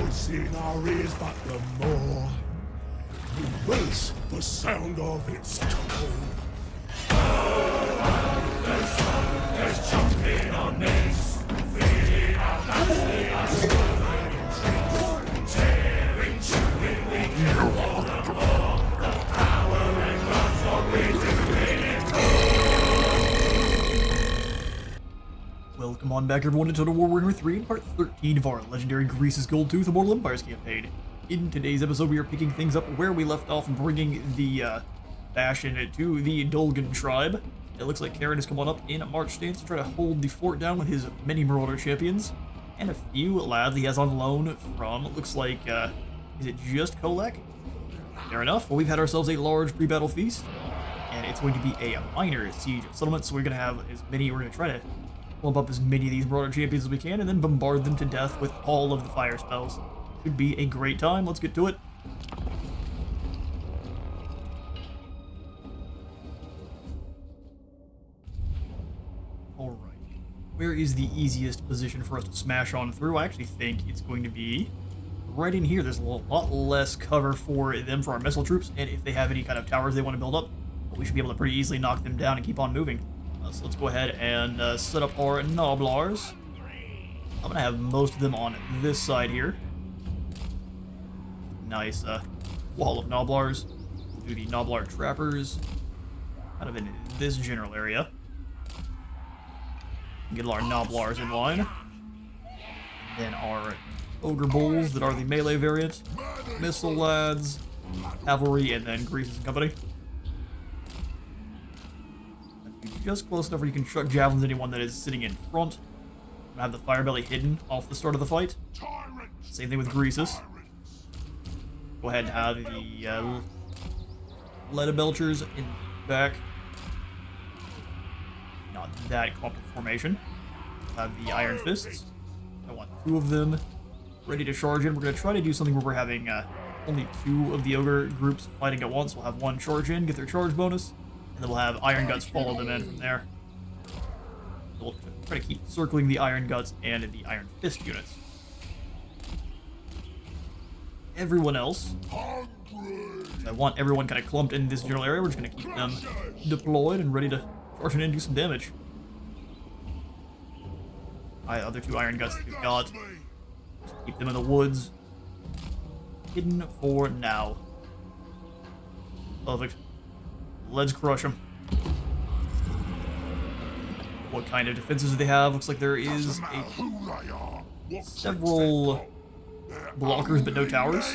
voice in our ears, but the more we race the sound of its tone. There's jumping on knees, feeding our feeling our strength, tearing, chewing, we can all the more. The power and love's what we're doing it for. Welcome on back everyone to Total War Warhammer 3 in part 13 of our Legendary Greasus Goldtooth Immortal Empires campaign. In today's episode we are picking things up where we left off, bringing the Bastion to the Dolgan tribe. It looks like Karen has come on up in March stance to try to hold the fort down with his many Marauder champions. And a few lads he has on loan from, it looks like, is it just Kolek? Fair enough. Well, we've had ourselves a large pre-battle feast, and it's going to be a minor siege settlement, so we're going to have as many, we're going to try to lump up as many of these Marauder champions as we can, and then bombard them to death with all of the fire spells. Should be a great time. Let's get to it. Alright. Where is the easiest position for us to smash on through? I actually think it's going to be right in here. There's a lot less cover for them, for our missile troops, and if they have any kind of towers they want to build up, we should be able to pretty easily knock them down and keep on moving. So let's go ahead and set up our Noblars. I'm going to have most of them on this side here. Nice wall of Noblars. Do the Noblar trappers kind of in this general area. Get our Noblars in line. And then our Ogre Bulls that are the melee variant. Missile lads, cavalry, and then Greasus and company. Just close enough where you can chuck javelins at anyone that is sitting in front. I'm gonna have the fire belly hidden off the start of the fight. Same thing with Greasus. Go ahead and have the lead belchers in back. Not that clumped formation. Have the iron fists. I want 2 of them ready to charge in. We're gonna try to do something where we're having only 2 of the ogre groups fighting at once. We'll have 1 charge in, get their charge bonus. And then we'll have Iron Guts follow them in from there. We'll try to keep circling the Iron Guts and the Iron Fist units. Everyone else, I want everyone kind of clumped in this general area. We're just going to keep them deployed and ready to charge in and do some damage. Other 2 Iron Guts that we've got. Just keep them in the woods. Hidden for now. Perfect. Let's crush them. What kind of defenses do they have? Looks like there is several blockers, but no towers.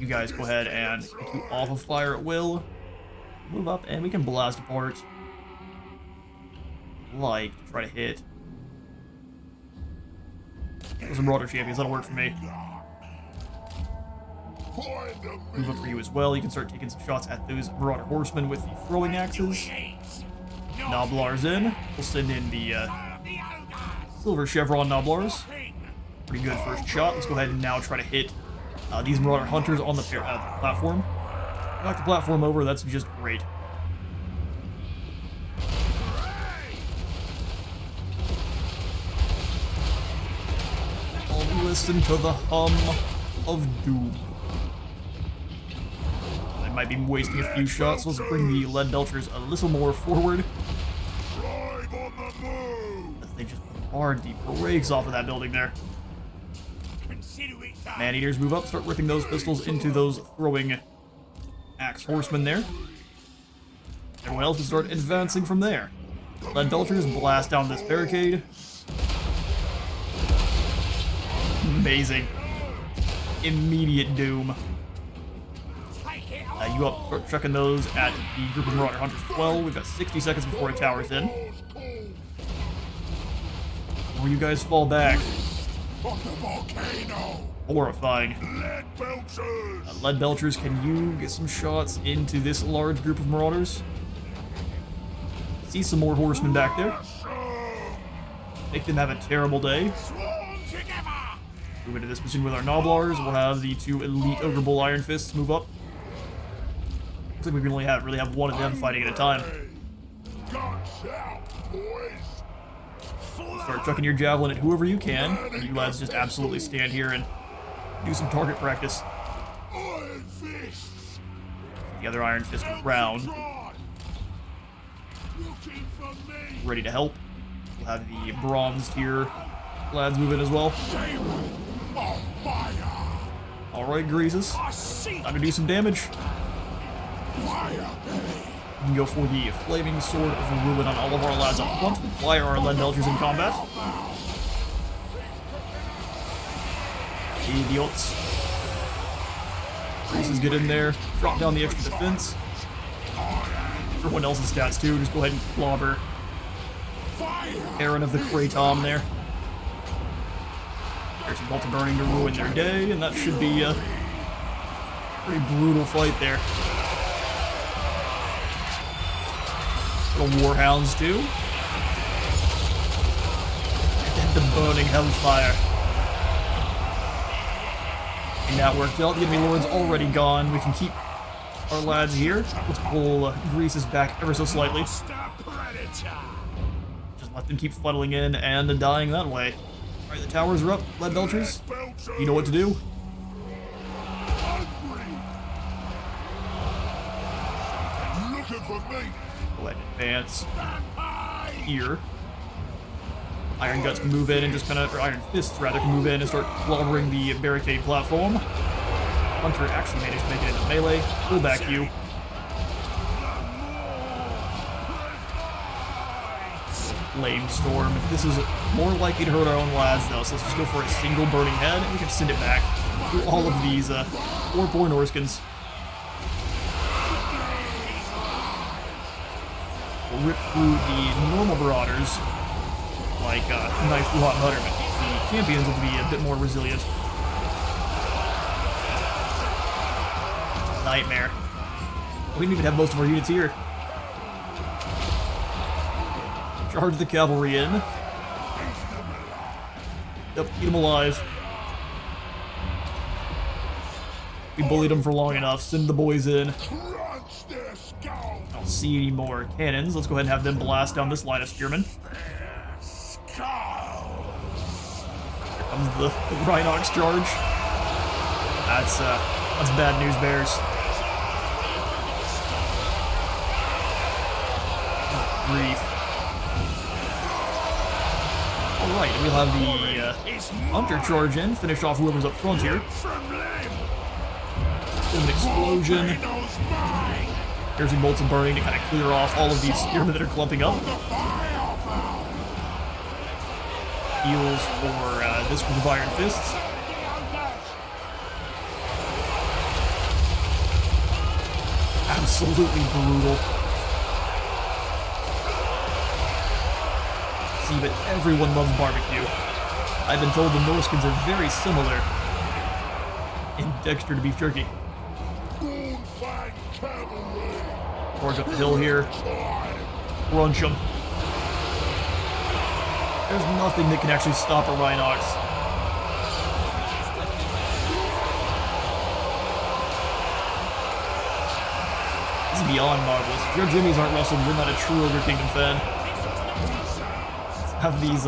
You guys go ahead and keep off of fire at will. Move up, and we can blast apart. Like, try to hit. Those are Marauder champions. That'll work for me. Move up for you as well. You can start taking some shots at those Marauder horsemen with the throwing axes. Noblars in. We'll send in the silver chevron Noblars. Pretty good first shot. Let's go ahead and now try to hit these Marauder hunters on the platform. Knock the platform over. That's just great. I'll listen to the hum of doom. Might be wasting a few shots, so let's bring the lead belchers a little more forward. As they just bombard the brakes off of that building there. Man-eaters move up, start ripping those pistols into those throwing axe horsemen there. Everyone else will start advancing from there. Lead belchers blast down this barricade. Amazing. Immediate doom. You up, start chucking those at the group of Marauder Hunters as well. We've got 60 seconds before it towers in. Or you guys fall back. Horrifying. Lead belchers, can you get some shots into this large group of Marauders? See some more horsemen back there. Make them have a terrible day. Move into this position with our Noblars. We'll have the 2 elite Ogre Bull Iron Fists move up. Looks like we can only really have 1 of them fighting at a time. Start chucking your javelin at whoever you can. And you lads just absolutely stand here and do some target practice. Iron fists. The other Iron Fist round, Looking for me. ready to help. We'll have the bronze tier lads move in as well. On fire. Alright, Greasus. I see Time to do some damage. fire. We can go for the Flaming Sword of Ruin on all of our lads up front. Why are our lead belchers in combat? Idiots. Greasus, get in there. Drop down the extra defense. Everyone else's stats too. Just go ahead and clobber Aaron of the Kratom there. There's some bolts of burning to ruin their day, and that should be a pretty brutal fight there. Little Warhounds too. And the burning Hellfire. And that worked out. The enemy lord's already gone. We can keep our lads here. Let's pull Greasus back ever so slightly. Just let them keep fuddling in and dying that way. Alright, the towers are up. Lead belchers, you know what to do. Looking for me. Go ahead and advance here. Iron Guts can move in and just kind of, or Iron Fists rather, can move in and start clobbering the barricade platform. Hunter actually managed to make it into melee. Pull back you. Flame Storm. This is more likely to hurt our own lads though, so let's just go for a single burning head and we can send it back through all of these poor Norskins. We'll rip through the normal Marauders like knife through hot butter, but the champions will be a bit more resilient. Nightmare. We didn't even have most of our units here. Charge the cavalry in. Yep, eat them alive. We bullied them for long enough. Send the boys in. I don't see any more cannons. Let's go ahead and have them blast down this line of spearmen. Here comes the Rhinox charge. That's bad news, Bears. Oh, grief. Alright, we'll have the Hunter charge in, finish off whoever's up front here. An explosion. Piercing bolts and burning to kind of clear off all of these spearmen that are clumping up. Heals for this group of Iron Fists. Absolutely brutal. See, but everyone loves barbecue. I've been told the Norskins are very similar in texture to beef jerky. Charge up the hill here. Crunch them. There's nothing that can actually stop a Rhinox. This is beyond marvelous. If your Jimmies aren't wrestled, you're not a true Ogre Kingdom fan. Have these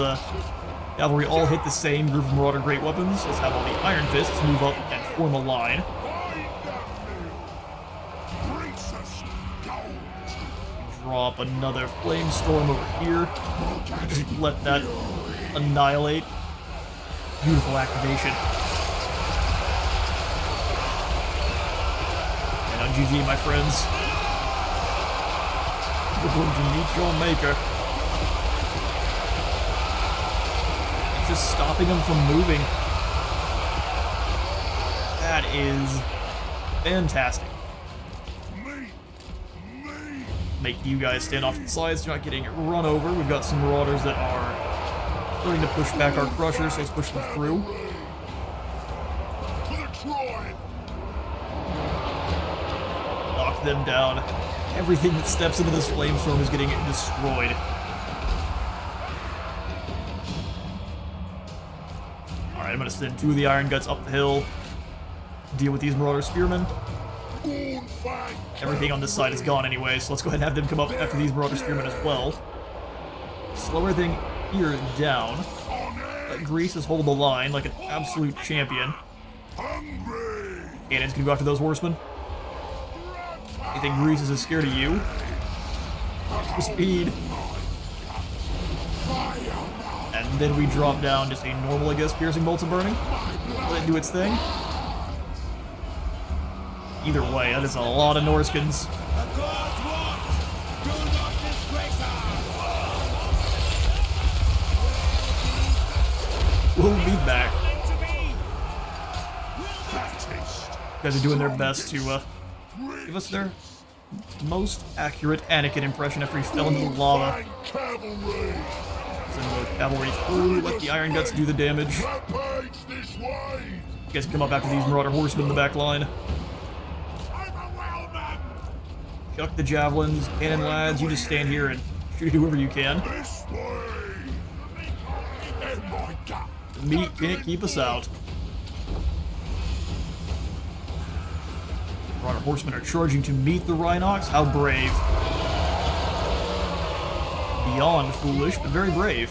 cavalry all hit the same group of Marauder great weapons. Let's have all the Iron Fists move up and form a line. Drop another Flame Storm over here. Just let that annihilate. Beautiful activation. And on GG, my friends. You're going to meet your maker. Just stopping them from moving. That is fantastic. Make you guys stand off to the sides, you're not getting run over. We've got some Marauders that are starting to push back our Crushers, so let's push them through. Knock them down. Everything that steps into this Flamestorm is getting destroyed. Alright, I'm gonna send two of the Iron Guts up the hill. Deal with these Marauder Spearmen. Everything on this side is gone anyway, so let's go ahead and have them come up after these Marauder Spearmen as well. Slow everything spear down. Let Greasus hold the line like an absolute champion. Cannon's gonna go after those horsemen. You think Greasus is scared of you? For speed. And then we drop down just a normal, I guess, piercing bolts of burning. Let it do its thing. Either way, that is a lot of Norskins. We'll be back. You guys are doing their best to give us their most accurate Anakin impression after he fell into the lava. Send the cavalry through, let the Iron Guts do the damage. You guys can come up after these Marauder Horsemen in the back line. Chuck the javelins, cannon lads, you just stand here and shoot whoever you can. The meat can't keep us out. Marauder Horsemen are charging to meet the Rhinox. How brave. Beyond foolish, but very brave.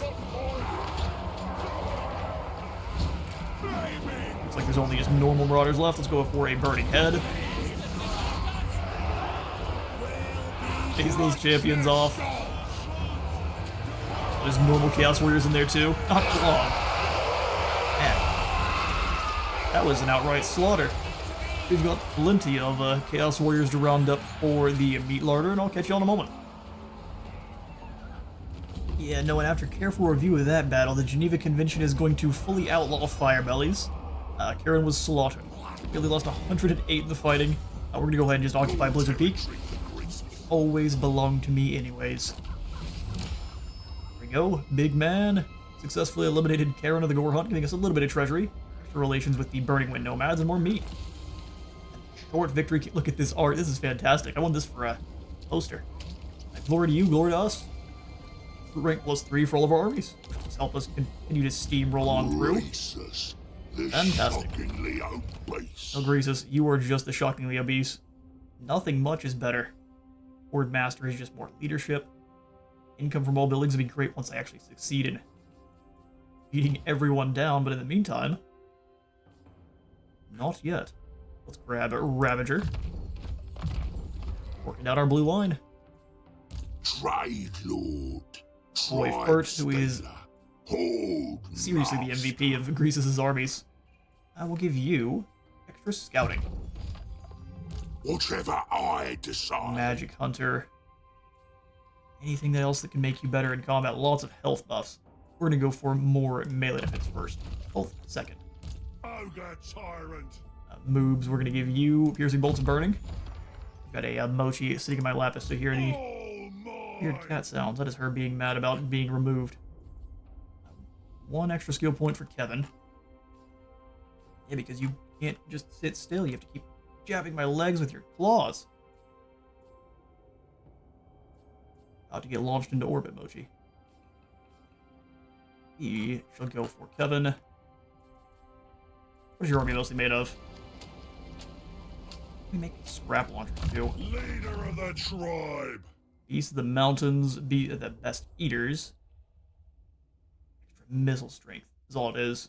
Looks like there's only just normal Marauders left. Let's go for a burning head. Chase those champions off. There's normal Chaos Warriors in there too. Not for long. Man, that was an outright slaughter. We've got plenty of Chaos Warriors to round up for the meat larder, and I'll catch you all in a moment. Yeah, no, and after careful review of that battle, the Geneva Convention is going to fully outlaw fire bellies. Karen was slaughtered. Really lost 108 in the fighting. We're gonna go ahead and just occupy Blizzard Peak. Always belonged to me anyways. There we go. Big man successfully eliminated Karen of the Gore Hunt, giving us a little bit of treasury, extra relations with the Burning Wind Nomads, and more meat. Short victory. Look at this art. This is fantastic. I want this for a poster. Glory to you, glory to us. Rank +3 for all of our armies. Just help us continue to steamroll on through. Fantastic. No, Greasus, you are just the shockingly obese. Nothing much is better. Horde Master is just more leadership. Income from all buildings would be great once I actually succeed in beating everyone down, but in the meantime, not yet. Let's grab a Ravager. Working out our blue line. Trade Lord. Boy Furt, who is seriously the MVP of Greasus' armies. I will give you extra scouting. Whatever I decide. Magic Hunter. Anything else that can make you better in combat. Lots of health buffs. We're going to go for more melee defense first. Health second. Ogre Tyrant. Moobs, we're going to give you Piercing Bolts of Burning. Got a Mochi sitting in my lap to hear the weird cat sounds. That is her being mad about being removed. One extra skill point for Kevin. Yeah, because you can't just sit still. You have to keep jabbing my legs with your claws. About to get launched into orbit, Mochi. He shall go for Kevin. What is your army mostly made of? Let me make a scrap launcher too. Leader of the tribe. Beasts of the mountains, be the best eaters. Extra missile strength is all it is.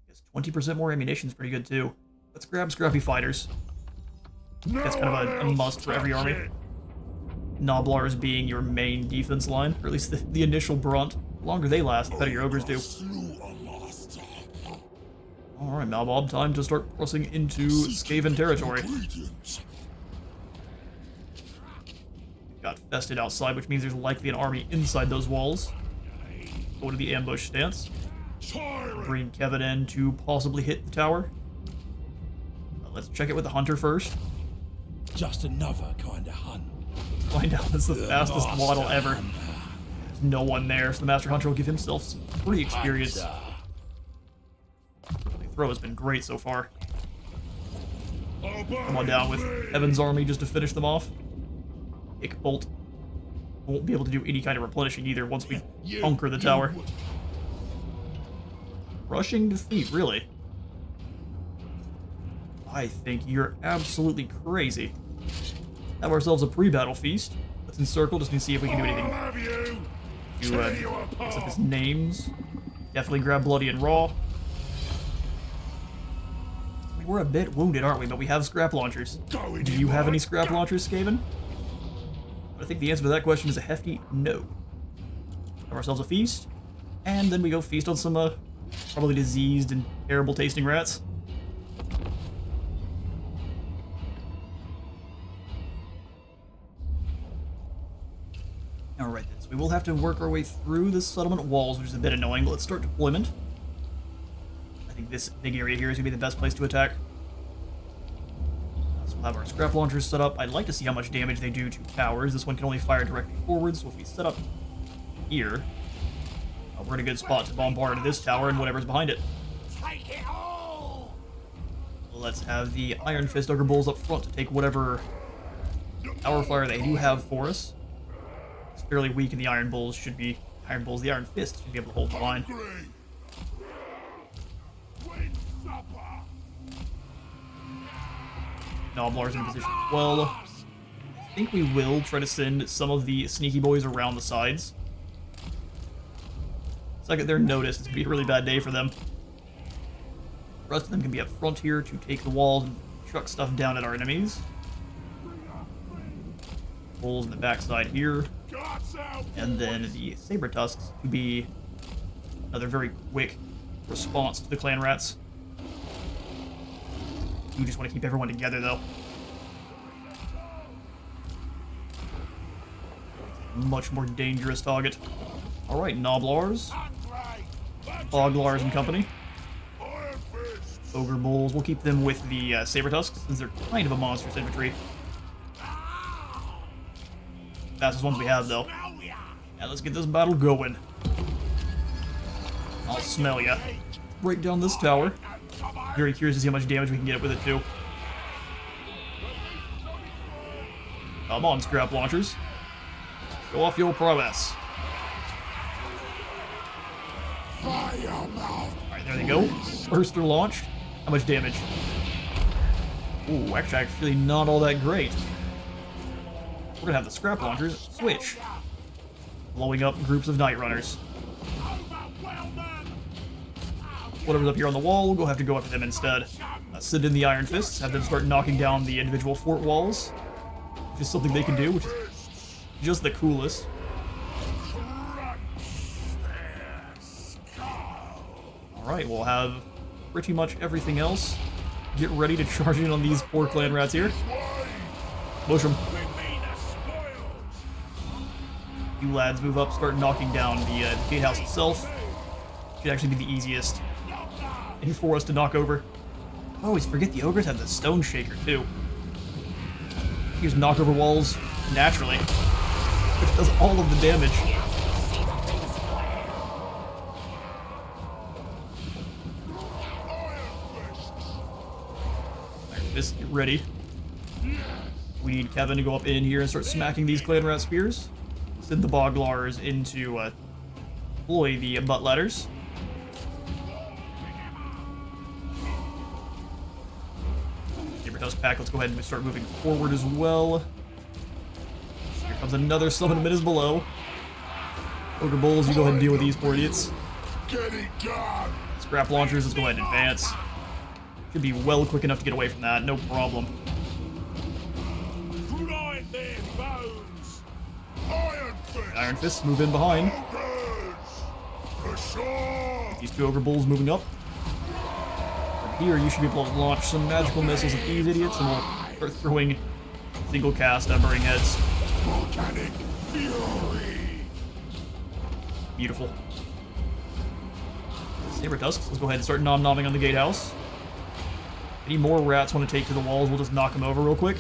I guess 20% more ammunition is pretty good too. Let's grab Scrappy Fighters. That's kind of a must for every army. Noblars being your main defense line, or at least the initial brunt. The longer they last, the better your ogres do. Alright, Malbob, time to start crossing into SKAVEN territory. Got fested outside, which means there's likely an army inside those walls. Go to the ambush stance. Bring Kevin in to possibly hit the tower. Let's check it with the hunter first. Just another kind of hunt. Let's find out that's the fastest waddle ever. There's no one there, so the Master Hunter will give himself some free experience. The throw has been great so far. Come on down with Evan's army just to finish them off. Hick Bolt won't be able to do any kind of replenishing either once we conquer the tower. Rushing defeat, really? I think you're absolutely crazy. Have ourselves a pre-battle feast. Let's encircle just to see if we can do anything to mix up his names. Definitely grab Bloody and Raw. I mean, we're a bit wounded, aren't we? But we have scrap launchers. Do you have any scrap launchers, SKAVEN? I think the answer to that question is a hefty no. Have ourselves a feast, and then we go feast on some probably diseased and terrible tasting rats. Alright then, so we will have to work our way through the settlement walls, which is a bit annoying, but let's start deployment. I think this big area here is going to be the best place to attack. So we'll have our scrap launchers set up. I'd like to see how much damage they do to towers. This one can only fire directly forward, so if we set up here, we're in a good spot to bombard this tower and whatever's behind it. Take it all! Let's have the Iron Fist Ogre Bulls up front to take whatever tower fire they do have for us. It's fairly weak, and the Iron Fist should be able to hold the line. Noblar's in position as well. I think we will try to send some of the sneaky boys around the sides. Second they're noticed, it's going to be a really bad day for them. The rest of them can be up front here to take the walls and chuck stuff down at our enemies. Bulls in the backside here. And then the Saber Tusks to be another very quick response to the clan rats. We just want to keep everyone together though. Much more dangerous target. Alright, Noblars. Boglars and company. Ogre Bulls, we'll keep them with the Saber Tusks, since they're kind of a monstrous infantry. Fastest ones we have, though. Yeah, let's get this battle going. I'll smell ya. Break down this tower. Very curious to see how much damage we can get with it, too. Come on, scrap launchers. Show off your prowess. Alright, there they go. First they're launched. How much damage? Ooh, actually not all that great. We're gonna have the scrap launchers switch. Blowing up groups of night runners. Whatever's up here on the wall, we'll have to go after them instead. Send in the Iron Fists, have them start knocking down the individual fort walls. Which is something they can do, which is just the coolest. Alright, we'll have pretty much everything else. Get ready to charge in on these poor clan rats here. Push them. You lads move up, start knocking down the gatehouse itself. Should actually be the easiest thing for us to knock over. I always forget the ogres have the stone shaker too. You just knock over walls naturally, which does all of the damage. Just get ready. We need Kevin to go up in here and start smacking these clan rat spears. Send the Boglars into deploy the butt ladders. Saber Tusk pack, let's go ahead and start moving forward as well. Here comes another summon mid is below. Ogre Bulls, you go ahead and deal with these poor idiots. Scrap launchers, let's go ahead and advance. Should be well quick enough to get away from that, no problem. Iron Fists move in behind. Get these two Ogre Bulls moving up. From here, you should be able to launch some magical missiles at these idiots, and we'll start throwing single cast burying heads. Beautiful. Saber Tusks, let's go ahead and start nom-nomming on the gatehouse. Any more rats want to take to the walls, we'll just knock them over real quick.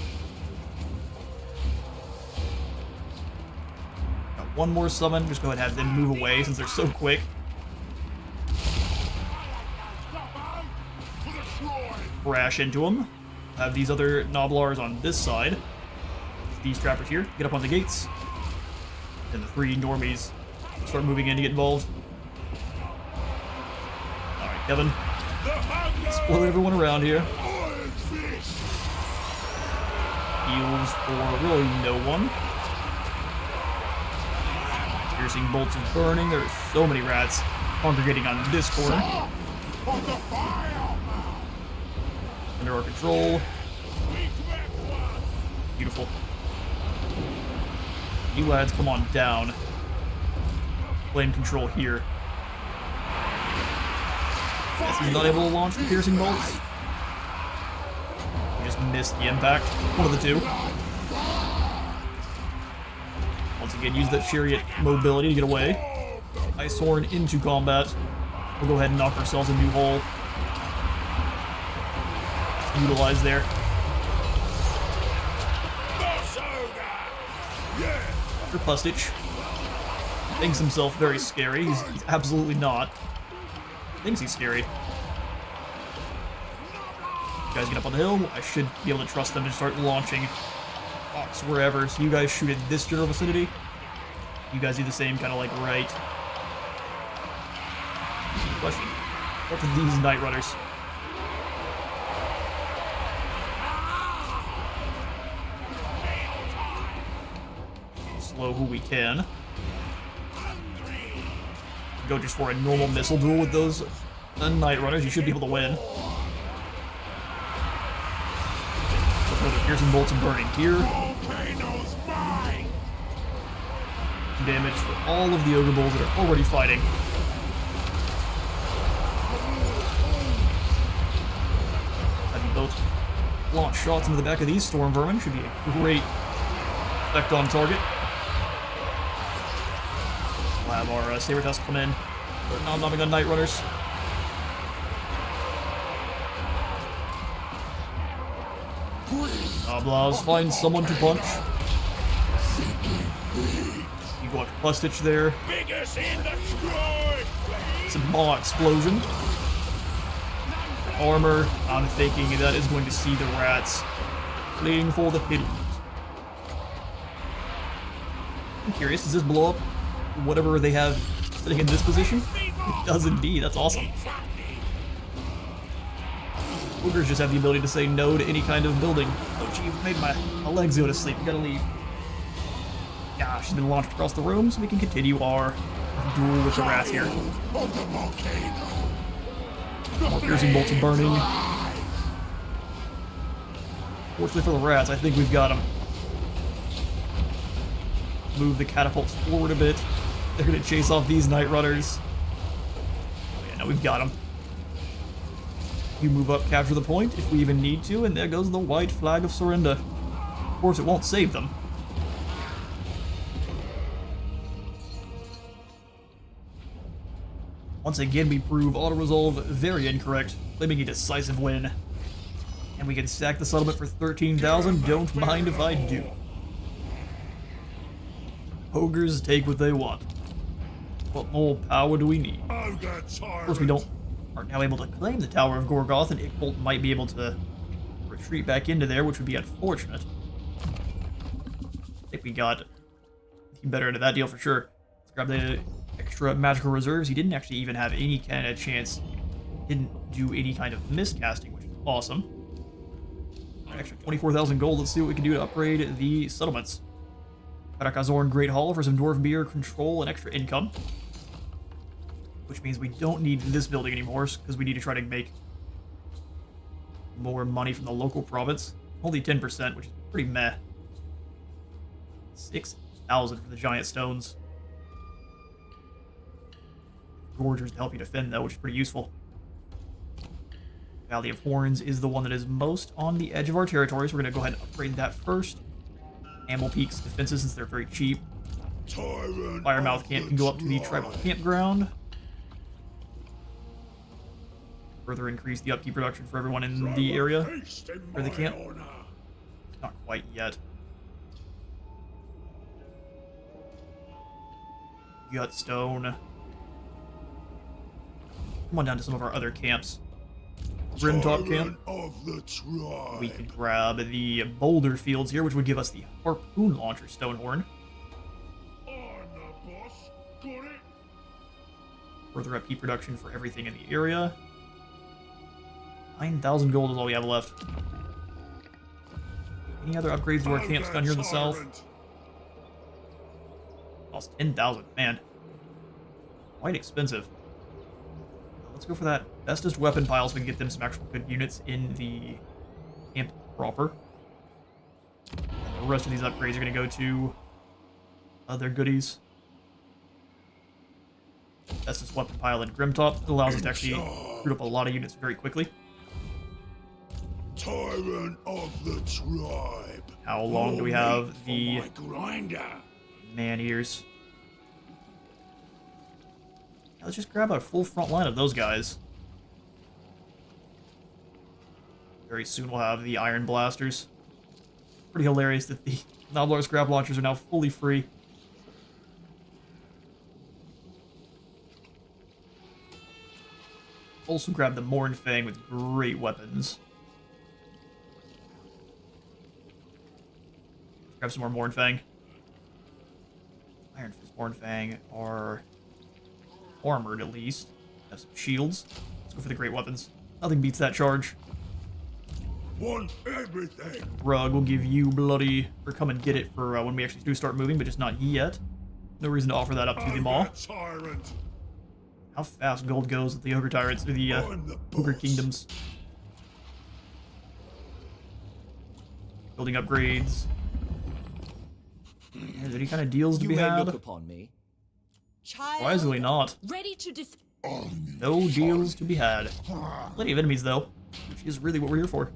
Got one more summon, just go ahead and have them move away since they're so quick. Crash into them. Have these other Noblars on this side. These trappers here, get up on the gates. And the three normies start moving in to get involved. Alright, Kevin. Explode everyone around here. Heals for really no one. Piercing bolts of burning. There are so many rats congregating on this corner. Of the fire! Under our control. Beautiful. You lads, come on down. Flame control here. Guess he's not able to launch the piercing bolts. He just missed the impact. One of the two. Once again, use that chariot mobility to get away. Ice Horn into combat. We'll go ahead and knock ourselves a new hole. Utilize there. After Pustich. Thinks himself very scary. He's absolutely not. Thinks he's scary. You guys get up on the hill. I should be able to trust them to start launching rocks wherever. So you guys shoot at this general vicinity. You guys do the same, kind of like right. Question. What are these Night Runners? Slow who we can. Go just for a normal missile duel with those Night Runners. You should be able to win. So the piercing bolts and burning here. Damage for all of the Ogre Bulls that are already fighting. Having both launch shots into the back of these Storm Vermin should be a great effect on target. We'll have our Saber Tusk come in. Start nom-nomming on Night Runners. Oblaws, find someone to punch. You go after Pustich there. It's a Maw Explosion. Armor, I'm thinking that is going to see the rats fleeing for the hills. I'm curious, does this blow up whatever they have sitting in this position? It does indeed, that's awesome. Ogres just have the ability to say no to any kind of building. Oh gee, you've made my legs go to sleep, we gotta leave. Gosh, she's been launched across the room so we can continue our duel with the rats here. More piercing bolts are burning. Fortunately for the rats, I think we've got them. Move the catapults forward a bit. They're gonna chase off these Night Runners. Oh yeah, no, we've got them. You move up, capture the point, if we even need to, and there goes the white flag of surrender. Of course, it won't save them. Once again, we prove auto-resolve very incorrect, claiming a decisive win. And we can sack the settlement for 13,000, don't mind if I do. Ogres take what they want. What more power do we need? Of course, we aren't now able to claim the Tower of Gorgoth, and Ickbolt might be able to retreat back into there, which would be unfortunate. I think we got better into that deal for sure. Let's grab the extra magical reserves. He didn't actually even have any kind of chance. Didn't do any kind of miscasting, which is awesome. An extra 24,000 gold. Let's see what we can do to upgrade the settlements. Karakazorn Great Hall for some dwarf beer, control, and extra income. Which means we don't need this building anymore, because we need to try to make more money from the local province. Only 10%, which is pretty meh. 6,000 for the giant stones. Gorgers to help you defend, though, which is pretty useful. Valley of Horns is the one that is most on the edge of our territory, so we're going to go ahead and upgrade that first. Amble Peak's defenses, since they're very cheap. Firemouth Camp can go up to the tribal campground. Further increase the upkeep production for everyone in the area, or the camp. Not quite yet. Gutstone. Come on down to some of our other camps. Grimtalk Camp. We could grab the boulder fields here, which would give us the harpoon launcher Stonehorn. Further upkeep production for everything in the area. 9,000 gold is all we have left. Any other upgrades to our camps down here in the south? Cost 10,000. Man. Quite expensive. Let's go for that bestest weapon pile so we can get them some actual good units in the camp proper. And the rest of these upgrades are going to go to other goodies. Bestest weapon pile in Grimtop. It allows us to actually recruit up a lot of units very quickly. Tyrant of the tribe. How long do we have the My grinder. man ears? Let's just grab a full front line of those guys. Very soon we'll have the Iron Blasters. Pretty hilarious that the Noblar Scrap Launchers are now fully free. Also grab the Mornfang with great weapons. Grab some more Mornfang. Iron Fist Mornfang are armored at least. Have some shields. Let's go for the great weapons. Nothing beats that charge. Want everything. Rug will give you bloody, or come and get it for when we actually do start moving, but just not yet. No reason to offer that up to them all. Tyrant. How fast gold goes with the Ogre Tyrants, or the Ogre Kingdoms. Building upgrades. Is there any kind of deals to You be may had? look upon me. Surprisingly not. Ready to No deals to be had. Plenty of enemies though, which is really what we're here for.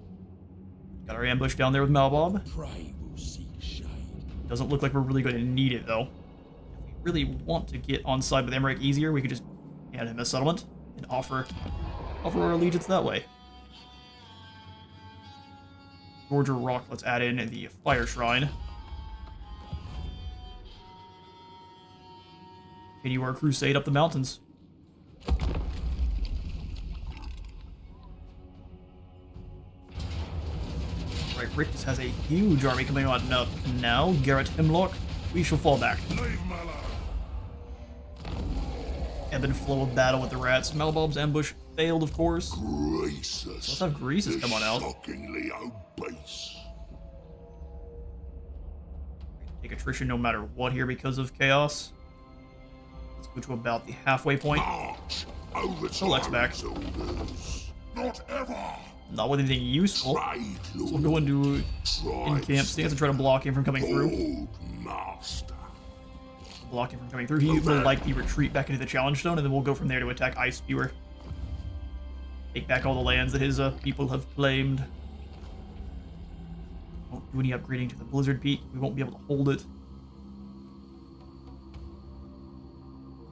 Got our ambush down there with Malbob. Prey will seek shade. Doesn't look like we're really going to need it though. If we really want to get on side with Emmerich easier, we could just hand him a settlement and offer our allegiance that way. Georgia Rock, let's add in the Fire Shrine. Continue our crusade up the mountains. Right, Rick just has a huge army coming on up now. Garrett Hemlock, we shall fall back. Leave him alone. Ebb and flow of battle with the rats. Malbob's ambush failed, of course. Greasus. Let's have Greasus come on out. Shockingly obese. Take attrition no matter what here because of chaos. Let's go to about the halfway point. March over Select's back. orders. Not ever. Not with anything useful. Trade So we'll go into in-camp stance and try to block him from coming through. Old master. Block him from coming through. He will likely retreat back into the challenge zone, and then we'll go from there to attack Ice Spewer. Take back all the lands that his people have claimed. Won't do any upgrading to the Blizzard Peak. We won't be able to hold it.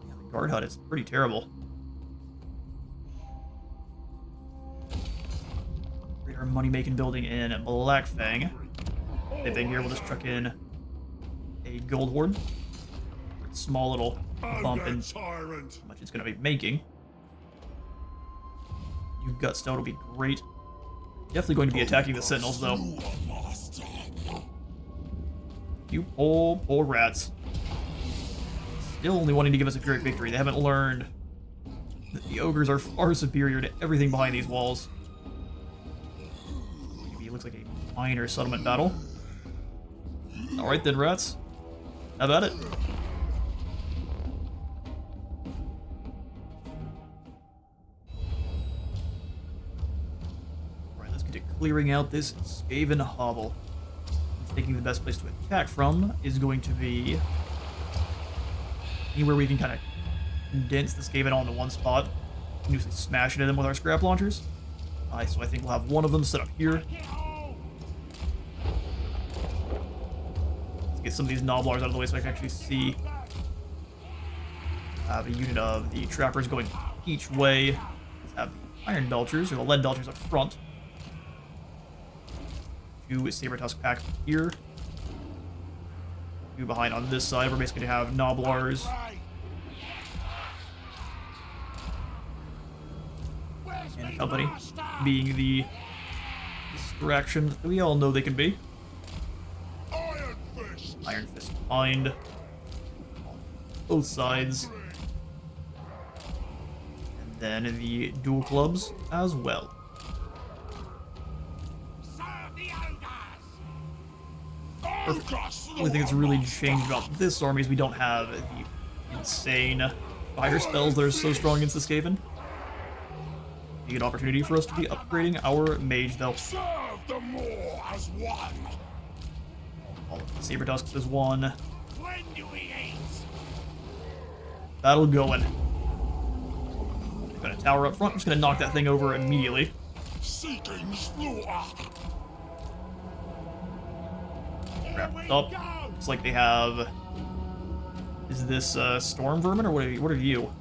Yeah, the guard hut is pretty terrible. Create our money-making building in Black Fang. Same thing here. We'll just chuck in a gold hoard. Small little bump in Tyrant. how much it's going to be making. New Gutstone will be great. Definitely going to be attacking the Sentinels, though. You poor rats. Still only wanting to give us a Pyrrhic victory. They haven't learned that the Ogres are far superior to everything behind these walls. Maybe it looks like a minor settlement battle. Alright then, rats. How about it? Clearing out this SKAVEN hovel. I'm thinking the best place to attack from is going to be anywhere we can kind of condense the SKAVEN all into one spot. We can usually smash into them with our scrap launchers. So I think we'll have one of them set up here. Let's get some of these Noblars out of the way so I can actually see. Have a unit of the trappers going each way. Let's have the Iron Belchers, or the Lead Belchers up front. Two Saber Tusk pack here. Two behind on this side. We're basically going to have Noblars. And company being the distraction that we all know they can be. Iron Fist. Iron Fist behind. Both sides. And then the dual clubs as well. Serve the ogres. only thing that's really changed about this army is we don't have the insane fire spells that are so strong against the SKAVEN. A good opportunity for us to be upgrading our mage, though. Serve them all as one. All of the Saber Tusks is one. When do we eat? Battle going. Got a tower up front. I'm just gonna knock that thing over immediately. Seeking slaughter. Wrap this up. Looks like they have. Is this storm vermin or what are you?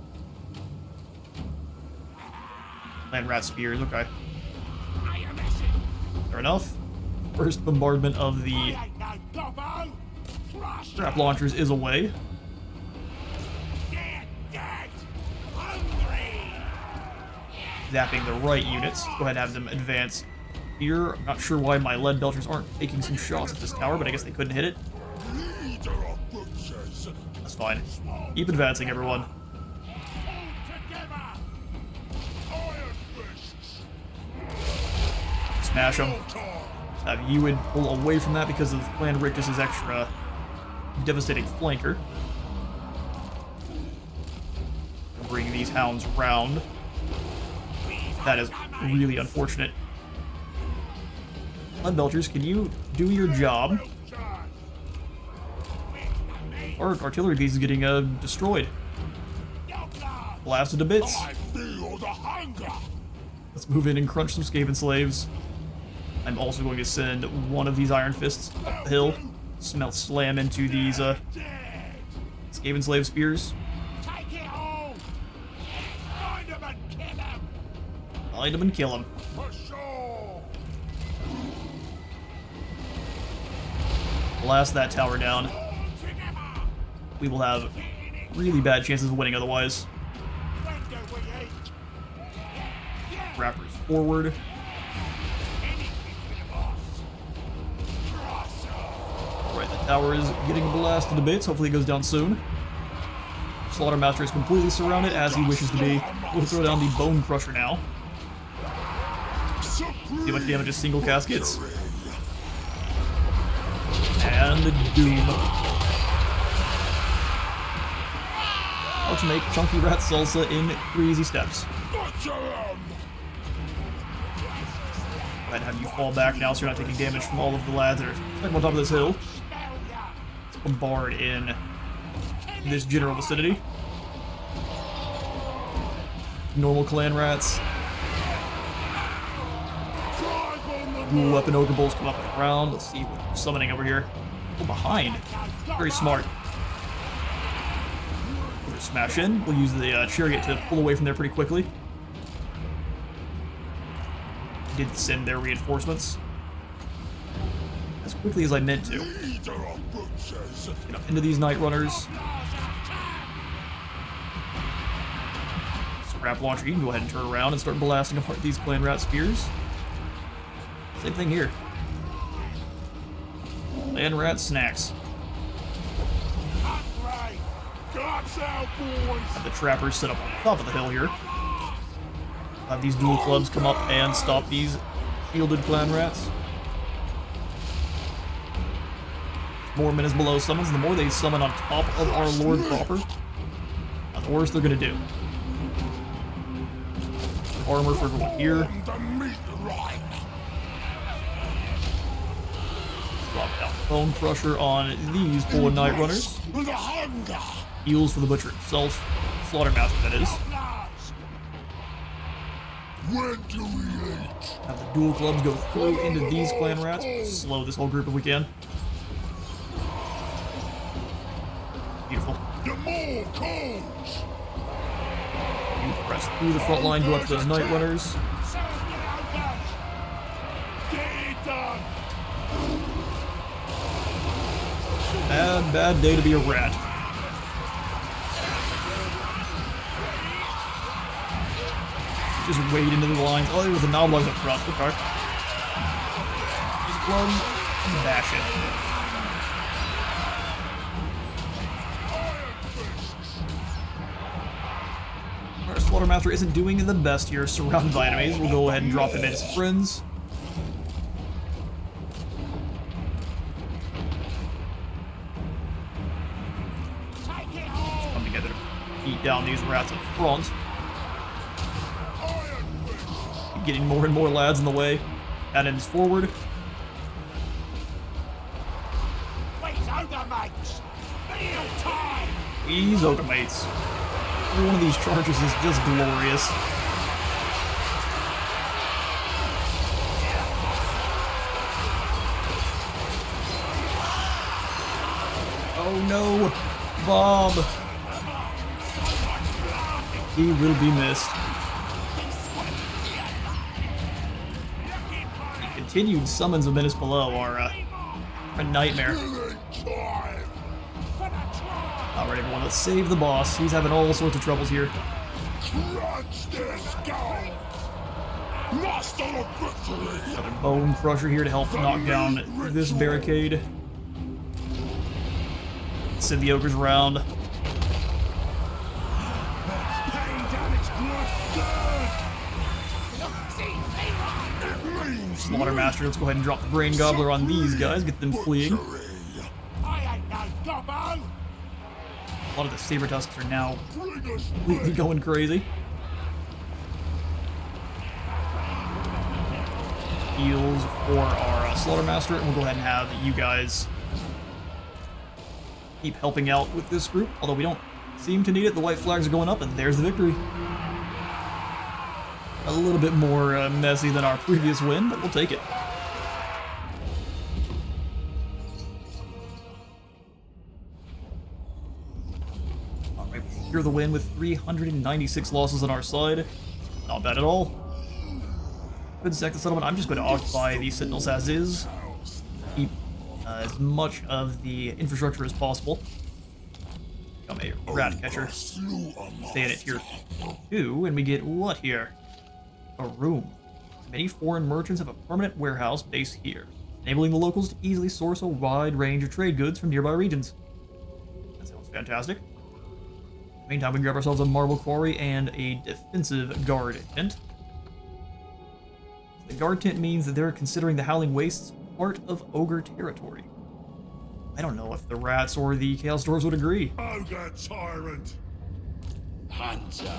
Land rat spears. Okay. Fair enough. First bombardment of the trap launchers is away. Zapping the right units. Go ahead and have them advance here. I'm not sure why my lead belchers aren't taking some shots at this tower, but I guess they couldn't hit it. That's fine. Keep advancing, everyone. Smash them. Have you would pull away from that because of Clan Rictus's extra devastating flanker. Bring these hounds round. That is really unfortunate. Lead can you do your job? Our artillery piece is getting destroyed. Blasted to bits. Let's move in and crunch some SKAVEN slaves. I'm also going to send one of these Iron Fists up the hill. Slam into these SKAVEN slave spears. Find him and kill him. Blast that tower down. We will have really bad chances of winning otherwise. Rappers forward. Alright, the tower is getting blasted to bits. Hopefully it goes down soon. Slaughtermaster is completely surrounded as he wishes to be. We'll throw down the Bone Crusher now. See how much damage a single cast gets. And Doom. How to make chunky rat salsa in 3 easy steps. I'd have you fall back now so you're not taking damage from all of the lads that are stuck on top of this hill. Let's bombard in this general vicinity. Normal clan rats. Dual weapon ogre bolts come up and around. Let's see what we're summoning over here. Oh, behind. Very smart. We'll smash in. We'll use the chariot to pull away from there pretty quickly. Did send their reinforcements as quickly as I meant to. Get up into these night runners. Scrap launcher, you can go ahead and turn around and start blasting apart these clan rat spears. Same thing here. Clan rat snacks. Have the trappers set up on top of the hill here. Have these dual clubs come up and stop these shielded clan rats. More menace below summons, the more they summon on top of our Lord proper, the worse they're gonna do. Armor for everyone here. Drop down Bone Crusher on these poor Night Runners. Heals for the Butcher himself. Slaughtermaster, that is. When do we eat? Have the dual clubs go through into these clan rats. Slow this whole group if we can. Beautiful. The more calls. You press through the front line, go up to those Night Runners. Bad day to be a rat. Just wade into the lines. Oh, there was a Noblogs up front. Okay. Just clubs and bash it. Our Slaughtermaster isn't doing the best here, surrounded by enemies. We'll go ahead and drop him in his friends. down these rats up front. Getting more and more lads in the way. Cannons forward. Please, Ogre mates! Meal time! These Ogre mates. Every one of these charges is just glorious. Oh no! Bob! He will be missed. The continued summons of Menace Below are a nightmare. Alright everyone, let's save the boss. He's having all sorts of troubles here. Crunch their skulls! Lost on a victory! Another Bone Crusher here to help knock down this barricade. Send the ogres around. Slaughtermaster, let's go ahead and drop the Brain Gobbler on these guys, get them fleeing. I ain't no gobbo! A lot of the Saber Tusks are now completely going crazy. Heals for our Slaughtermaster, and we'll go ahead and have you guys keep helping out with this group, although we don't seem to need it. The white flags are going up, and there's the victory. A little bit more messy than our previous win, but we'll take it. Alright, we secure the win with 396 losses on our side. Not bad at all. Good sack the settlement. I'm just going to occupy these sentinels as is. Keep as much of the infrastructure as possible. Become a rat catcher. Stay in it tier 2, and we get what here? A room. Many foreign merchants have a permanent warehouse base here, enabling the locals to easily source a wide range of trade goods from nearby regions. That sounds fantastic. Meantime, we grab ourselves a marble quarry and a defensive guard tent. The guard tent means that they're considering the Howling Wastes part of Ogre territory. I don't know if the rats or the Chaos Dwarves would agree. Ogre tyrant! Hunter.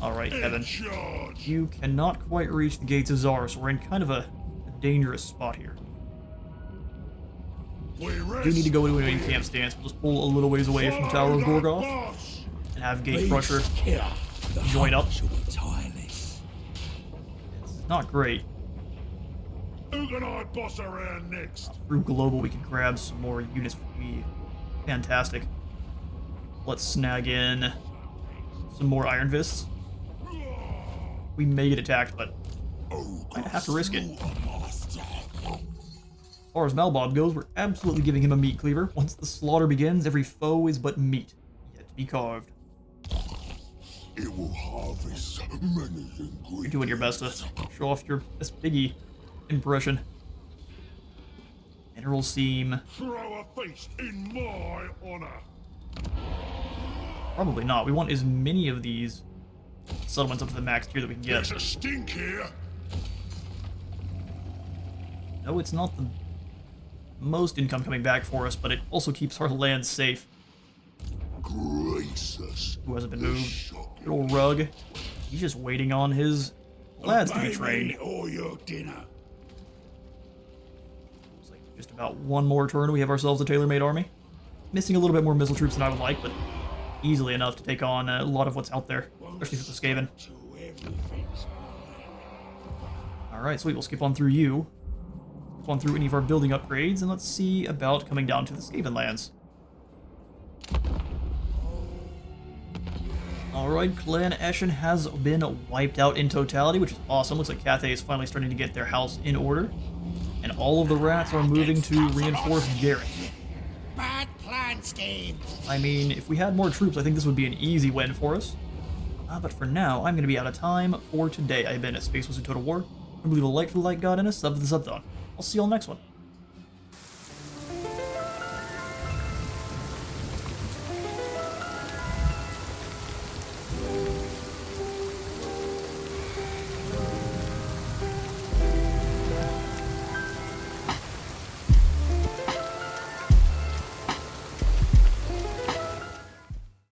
Alright, In Evan. charge! You cannot quite reach the Gates of Zar, so we're in kind of a dangerous spot here. We We do need to go into an in-camp stance. We'll just pull a little ways away from Tower of Gorgoth and have Gate Crusher join up. Shall be tireless. It's not great. Who can I boss around next? Through Global, we can grab some more units. Would be fantastic. Let's snag in some more Iron Fists. We may get attacked, but might have to risk it. As far as Malbob goes, we're absolutely giving him a meat cleaver. Once the slaughter begins, every foe is but meat, yet to be carved. It will harvest many You're ingredients. doing your best to show off your best piggy impression. Mineral Seam. Throw a feast in my honor. Probably not. We want as many of these settlements up to the max tier that we can There's get. a stink here. No, it's not the most income coming back for us, but it also keeps our land safe. Greasus. Who hasn't been moved? Good old Rug. He's just waiting on his lads to be trained. Or your dinner. It's like just about one more turn, we have ourselves a tailor-made army. Missing a little bit more missile troops than I would like, but easily enough to take on a lot of what's out there, especially for the SKAVEN. Alright, sweet, we'll skip on through you. Skip on through any of our building upgrades, and let's see about coming down to the SKAVEN lands. Alright, Clan Eshin has been wiped out in totality, which is awesome. Looks like Cathay is finally starting to get their house in order. And all of the rats are moving to reinforce Garrett. Bad plan, Steve. I mean, if we had more troops, I think this would be an easy win for us. But for now, I'm going to be out of time for today. I've been at Space Was a Total War. I believe a like for the like god and a sub for the sub-thon. I'll see you all next one.